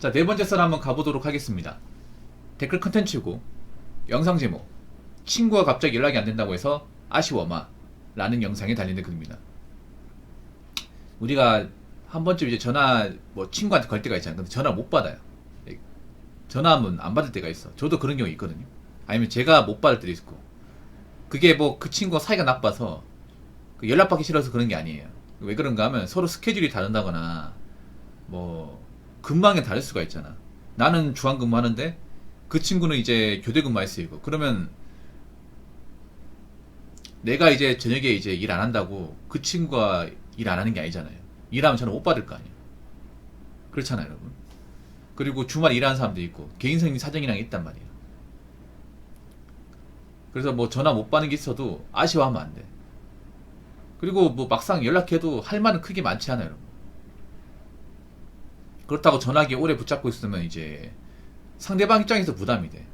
자, 네 번째 썰 한번 가보도록 하겠습니다. 댓글 컨텐츠고, 영상 제목, 친구가 갑자기 연락이 안 된다고 해서 아쉬워마 라는 영상에 달린 글입니다. 우리가 한 번쯤 이제 전화, 뭐 친구한테 걸 때가 있잖아요. 근데 전화 못 받아요. 전화하면 안 받을 때가 있어. 저도 그런 경우 있거든요. 아니면 제가 못 받을 때도 있고. 그게 뭐 그 친구가 사이가 나빠서 연락받기 싫어서 그런 게 아니에요. 왜 그런가 하면 서로 스케줄이 다른다거나 뭐 근무하는 게 다를 수가 있잖아. 나는 주한 근무하는데 그 친구는 이제 교대 근무할 수 있고, 그러면 내가 이제 저녁에 이제 일 안 한다고 그 친구가 일 안 하는 게 아니잖아요. 일하면 저는 못 받을 거 아니에요. 그렇잖아요, 여러분. 그리고 주말 일하는 사람도 있고 개인적인 사정이랑 있단 말이에요. 그래서 뭐 전화 못 받는 게 있어도 아쉬워하면 안 돼. 그리고 뭐 막상 연락해도 할 말은 크게 많지 않아요, 여러분. 그렇다고 전화기에 오래 붙잡고 있으면 이제 상대방 입장에서 부담이 돼.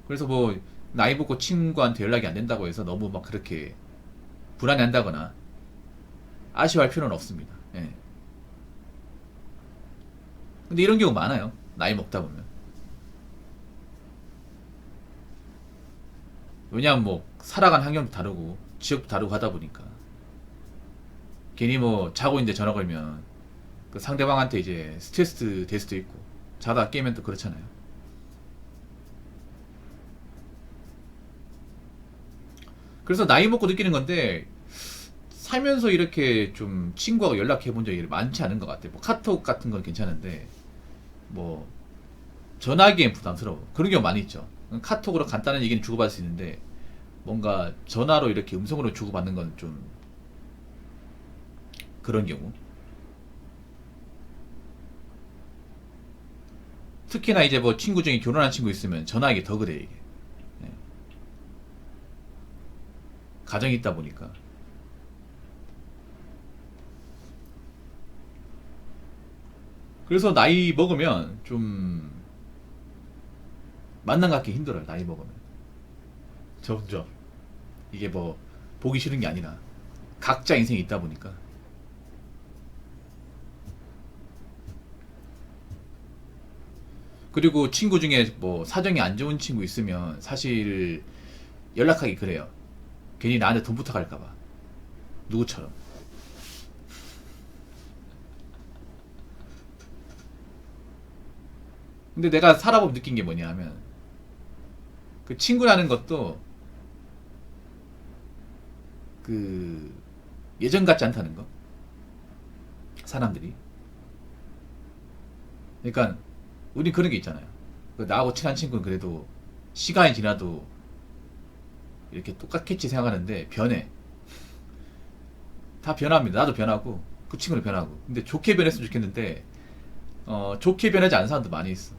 그래서 뭐 나이 먹고 친구한테 연락이 안 된다고 해서 너무 막 그렇게 불안해한다거나 아쉬워할 필요는 없습니다. 예. 근데 이런 경우 많아요. 나이 먹다 보면. 왜냐하면 뭐 살아간 환경도 다르고 지역도 다르고 하다 보니까 괜히 뭐 자고 있는데 전화 걸면 그 상대방한테 이제 스트레스 될 수도 있고, 자다 깨면 또 그렇잖아요. 그래서 나이 먹고 느끼는 건데, 살면서 이렇게 좀 친구하고 연락해 본 적이 많지 않은 것 같아요. 뭐 카톡 같은 건 괜찮은데 뭐 전화하기엔 부담스러워. 그런 경우 많이 있죠. 카톡으로 간단한 얘기는 주고받을 수 있는데 뭔가 전화로 이렇게 음성으로 주고받는 건 좀 그런 경우. 특히나 이제 뭐 친구 중에 결혼한 친구 있으면 전화하기 더 그래, 이게. 네. 가정이 있다 보니까. 그래서 나이 먹으면 좀 만남 갖기 힘들어요, 나이 먹으면. 점점. 이게 뭐 보기 싫은 게 아니라 각자 인생이 있다 보니까. 그리고 친구 중에 뭐 사정이 안 좋은 친구 있으면 사실 연락하기 그래요. 괜히 나한테 돈 부탁할까봐. 누구처럼. 근데 내가 살아보면 느낀 게 뭐냐 하면, 그 친구라는 것도 그 예전 같지 않다는 거. 사람들이. 그러니까 우리 그런 게 있잖아요. 그 나하고 친한 친구는 그래도 시간이 지나도 이렇게 똑같겠지 생각하는데 변해. 다 변합니다. 나도 변하고 그 친구는 변하고. 근데 좋게 변했으면 좋겠는데 좋게 변하지 않은 사람도 많이 있어.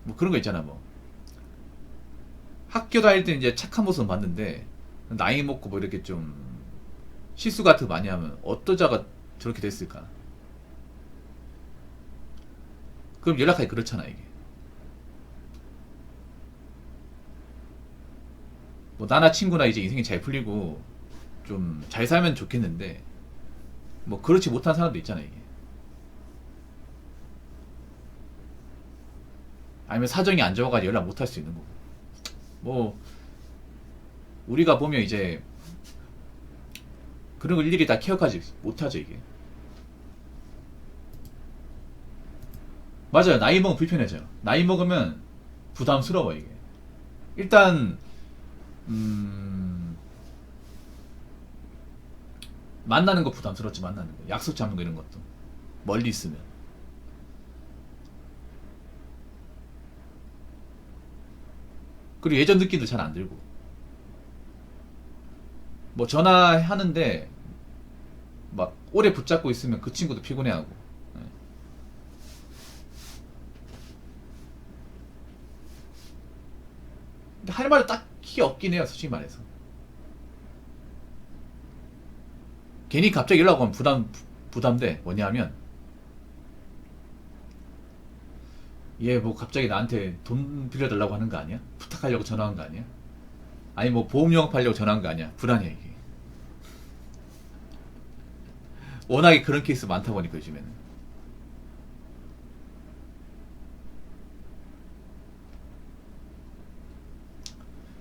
뭐 그런 거 있잖아. 뭐 학교 다닐 때 이제 착한 모습 봤는데 나이 먹고 뭐 이렇게 좀 실수 같은 거 많이 하면 어떠자가 저렇게 됐을까? 그럼 연락하기 그렇잖아, 이게. 뭐 나나 친구나 이제 인생이 잘 풀리고 좀 잘 살면 좋겠는데 뭐 그렇지 못한 사람도 있잖아, 이게. 아니면 사정이 안 좋아가지고 연락 못 할 수 있는 거고. 뭐 우리가 보면 이제 그런 걸 일일이 다 기억하지 못하죠, 이게. 맞아요. 나이 먹으면 불편해져요. 나이 먹으면 부담스러워, 이게. 일단 음, 만나는 거 부담스럽지. 만나는 거, 약속 잡는 거, 이런 것도 멀리 있으면. 그리고 예전 느낌도 잘 안 들고, 뭐 전화하는데 막 오래 붙잡고 있으면 그 친구도 피곤해하고. 예. 근데 할 말이 딱히 없긴 해요, 솔직히 말해서. 괜히 갑자기 연락 오면 부담돼. 뭐냐면 얘 뭐 갑자기 나한테 돈 빌려달라고 하는 거 아니야? 부탁하려고 전화한 거 아니야? 아니 뭐 보험 영업하려고 전화한 거 아니야? 불안해, 이게. 워낙에 그런 케이스 많다 보니까 요즘에는.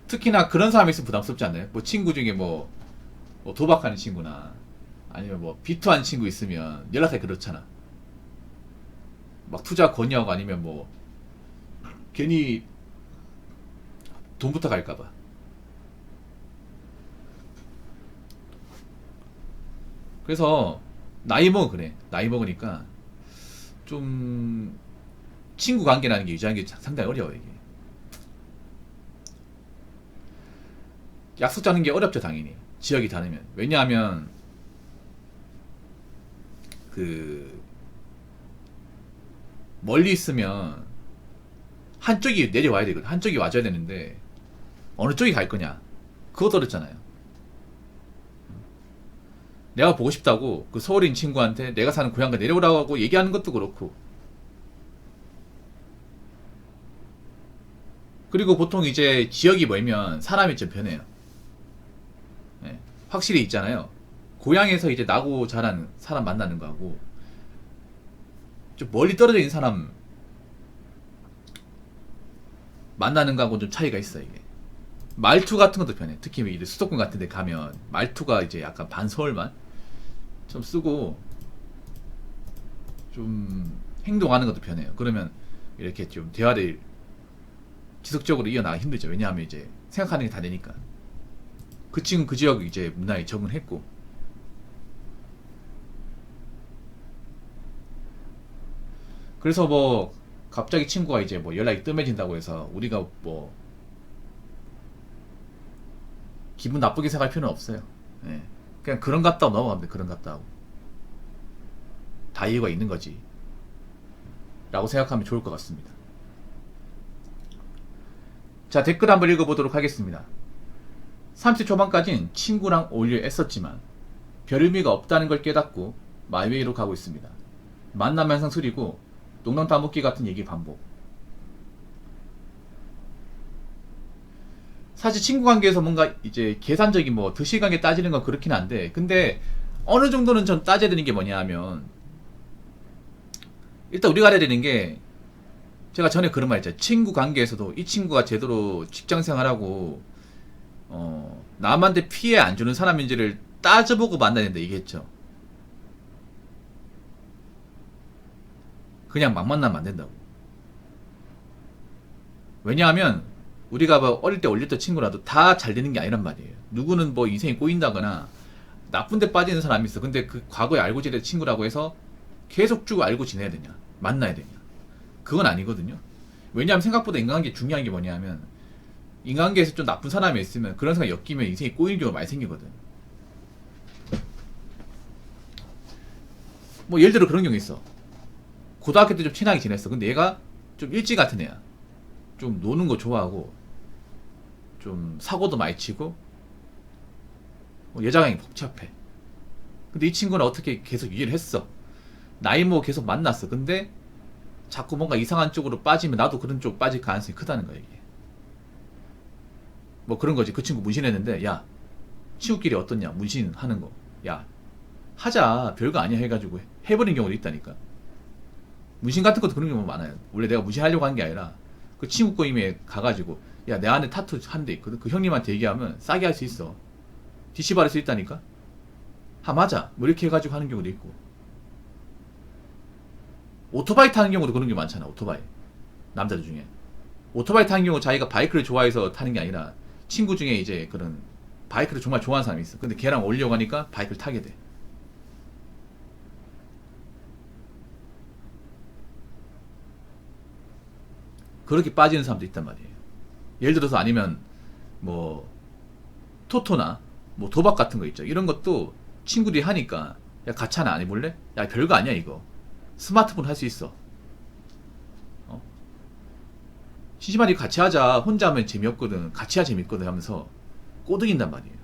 특히나 그런 사람이 있으면 부담스럽지 않나요? 뭐 친구 중에 뭐 도박하는 친구나 아니면 뭐 비투한 친구 있으면 연락하기 그렇잖아. 막 투자 권유하고 아니면 뭐 괜히 돈부터 갈까봐. 그래서 나이 먹어 그래. 나이 먹으니까 좀 친구 관계라는 게 유지하는 게 상당히 어려워 이게. 약속 잡는 게 어렵죠 당연히. 지역이 다르면. 왜냐하면 그 멀리 있으면 한쪽이 내려와야 되거든. 한쪽이 와줘야 되는데 어느 쪽이 갈 거냐. 그것도 어렵잖아요. 내가 보고 싶다고 그 서울인 친구한테 내가 사는 고향가 내려오라고 하고 얘기하는 것도 그렇고. 그리고 보통 이제 지역이 멀면 사람이 좀 변해요. 예, 확실히 있잖아요. 고향에서 이제 나고 자란 사람 만나는 거하고 좀 멀리 떨어져 있는 사람 만나는 거하고 좀 차이가 있어 이게. 말투 같은 것도 변해. 특히 이제 수도권 같은 데 가면 말투가 이제 약간 반서울만 좀 쓰고 좀 행동하는 것도 변해요. 그러면 이렇게 좀 대화를 지속적으로 이어나가기 힘들죠. 왜냐하면 이제 생각하는 게 다르니까. 그 친구 그 지역 이제 문화에 적응했고. 그래서 뭐 갑자기 친구가 이제 뭐 연락이 뜸해진다고 해서 우리가 뭐 기분 나쁘게 생각할 필요는 없어요. 예. 그냥 그런 것 같다 하고 넘어가면 돼. 그런 것 같다 하고. 다 이유가 있는 거지. 라고 생각하면 좋을 것 같습니다. 자, 댓글 한번 읽어보도록 하겠습니다. 30대 초반까진 친구랑 어울려 애썼지만 별 의미가 없다는 걸 깨닫고 마이웨이로 가고 있습니다. 만나면 항상 술이고 농담 따먹기 같은 얘기 반복. 사실 친구 관계에서 뭔가 이제 계산적인 뭐 득실관계 따지는 건 그렇긴 한데, 근데 어느 정도는 전 따져야 되는 게 뭐냐 하면, 일단 우리가 알아야 되는 게, 제가 전에 그런 말 했잖아요. 친구 관계에서도 이 친구가 제대로 직장 생활하고 남한테 피해 안 주는 사람인지를 따져보고 만나야 된다 얘기했죠. 그냥 막 만나면 안 된다고. 왜냐하면 우리가 뭐 어릴 때 올렸던 친구라도 다 잘 되는 게 아니란 말이에요. 누구는 뭐 인생이 꼬인다거나 나쁜 데 빠지는 사람이 있어. 근데 그 과거에 알고 지낸 친구라고 해서 계속 쭉 알고 지내야 되냐, 만나야 되냐, 그건 아니거든요. 왜냐하면 생각보다 인간관계 중요한 게 뭐냐면, 인간관계에서 좀 나쁜 사람이 있으면 그런 사람이 엮이면 인생이 꼬이는 경우가 많이 생기거든. 뭐 예를 들어 그런 경우 있어. 고등학교 때 좀 친하게 지냈어. 근데 얘가 좀 일찍 같은 애야. 좀 노는 거 좋아하고 좀 사고도 많이 치고 뭐 여자강이 복잡해. 근데 이 친구는 어떻게 계속 유지를 했어. 나이 뭐 계속 만났어. 근데 자꾸 뭔가 이상한 쪽으로 빠지면 나도 그런 쪽 빠질 가능성이 크다는 거야 이게. 뭐 그런 거지. 그 친구 문신했는데, 야 친구끼리 어떻냐 문신하는 거, 야 하자 별거 아니야 해가지고 해버린 경우도 있다니까. 문신 같은 것도 그런 경우 많아요. 원래 내가 문신하려고 한 게 아니라 그 친구 꼬임에 가가지고, 야 내 안에 타투 한 대 있거든. 그 형님한테 얘기하면 싸게 할 수 있어. DC 받을 수 있다니까. 맞아 뭐 이렇게 해가지고 하는 경우도 있고. 오토바이 타는 경우도 그런 게 많잖아. 오토바이 남자들 중에 오토바이 타는 경우 자기가 바이크를 좋아해서 타는 게 아니라 친구 중에 이제 그런 바이크를 정말 좋아하는 사람이 있어. 근데 걔랑 어울려고 하니까 바이크를 타게 돼. 그렇게 빠지는 사람도 있단 말이에요. 예를 들어서 아니면 뭐 토토나 뭐 도박 같은 거 있죠. 이런 것도 친구들이 하니까, 야 같이 하나 안 해볼래? 야 별거 아니야 이거. 스마트폰 할 수 있어. 심심하니 같이 하자. 혼자 하면 재미없거든. 같이 해야 재밌거든 하면서 꼬드긴단 말이에요.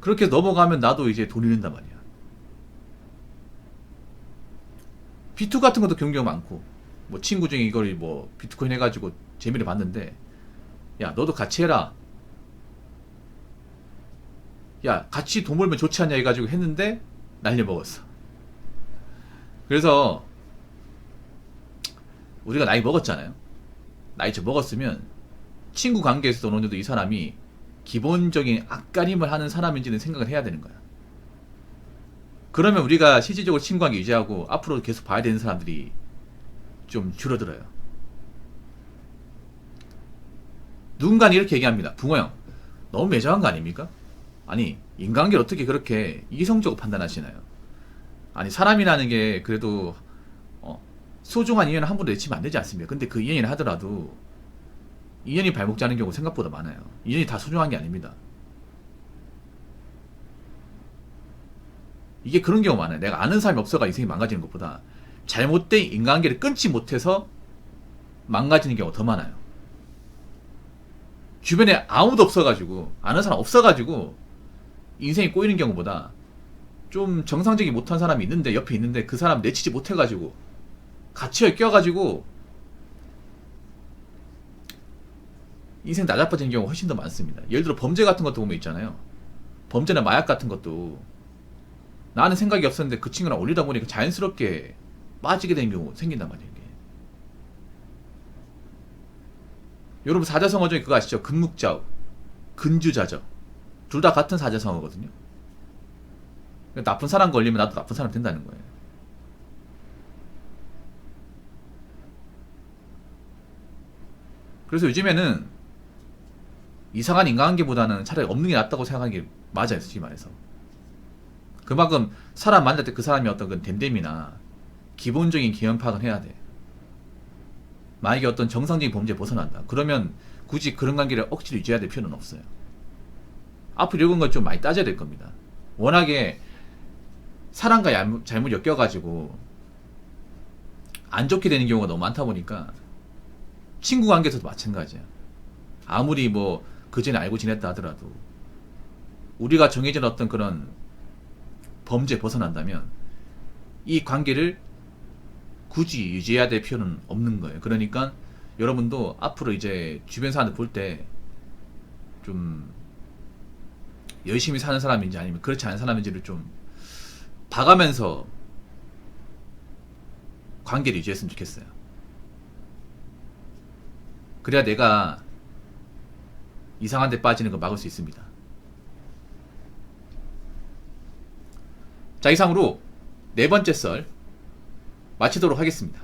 그렇게 넘어가면 나도 이제 돈이 된단 말이야. 비투 같은 것도 그런 경우 많고, 뭐 친구 중에 이걸 뭐 비트코인 해가지고 재미를 봤는데, 야 너도 같이 해라. 야 같이 돈 벌면 좋지 않냐 해가지고 했는데 날려먹었어. 그래서 우리가 나이 먹었잖아요. 나이 좀 먹었으면 친구 관계에서도 어느 정도 이 사람이 기본적인 앞가림을 하는 사람인지는 생각을 해야 되는 거야. 그러면 우리가 실질적으로 친구 관계 유지하고 앞으로 계속 봐야 되는 사람들이 좀 줄어들어요. 누군가는 이렇게 얘기합니다. 붕어 형, 너무 매정한 거 아닙니까? 아니, 인간관계를 어떻게 그렇게 이성적으로 판단하시나요? 아니, 사람이라는 게 그래도 소중한 인연을 함부로 내치면 안 되지 않습니까? 근데 그 인연이라 하더라도 인연이 발목 잡는 경우 생각보다 많아요. 인연이 다 소중한 게 아닙니다. 이게 그런 경우 많아요. 내가 아는 사람이 없어가 인생이 망가지는 것보다 잘못된 인간관계를 끊지 못해서 망가지는 경우가 더 많아요. 주변에 아무도 없어가지고, 아는 사람 없어가지고 인생이 꼬이는 경우보다 좀 정상적이 못한 사람이 있는데, 옆에 있는데 그 사람 내치지 못해가지고 같이 껴가지고 인생 나자빠지는 경우가 훨씬 더 많습니다. 예를 들어 범죄 같은 것도 보면 있잖아요. 범죄나 마약 같은 것도 나는 생각이 없었는데 그 친구랑 어울리다 보니까 자연스럽게 빠지게 되는 경우 생긴단 말이에요. 이게. 여러분 사자성어 중에 그거 아시죠? 금묵자우, 근주자적. 둘 다 같은 사자성어거든요. 나쁜 사람 걸리면 나도 나쁜 사람 된다는 거예요. 그래서 요즘에는 이상한 인간관계보다는 차라리 없는 게 낫다고 생각하는 게 맞아요, 솔직히 말해서. 그만큼 사람 만날 때 그 사람이 어떤 그 댐댐이나 기본적인 개연 파악을 해야 돼. 만약에 어떤 정상적인 범죄에 벗어난다. 그러면 굳이 그런 관계를 억지로 유지해야 될 필요는 없어요. 앞으로 이런 건 좀 많이 따져야 될 겁니다. 워낙에 사람과 잘못 엮여가지고 안 좋게 되는 경우가 너무 많다 보니까 친구 관계에서도 마찬가지야. 아무리 뭐 그전에 알고 지냈다 하더라도 우리가 정해진 어떤 그런 범죄에 벗어난다면 이 관계를 굳이 유지해야 될 필요는 없는 거예요. 그러니까 여러분도 앞으로 이제 주변 사람들 볼 때 좀 열심히 사는 사람인지 아니면 그렇지 않은 사람인지를 좀 봐가면서 관계를 유지했으면 좋겠어요. 그래야 내가 이상한 데 빠지는 거 막을 수 있습니다. 자, 이상으로 네 번째 썰 마치도록 하겠습니다.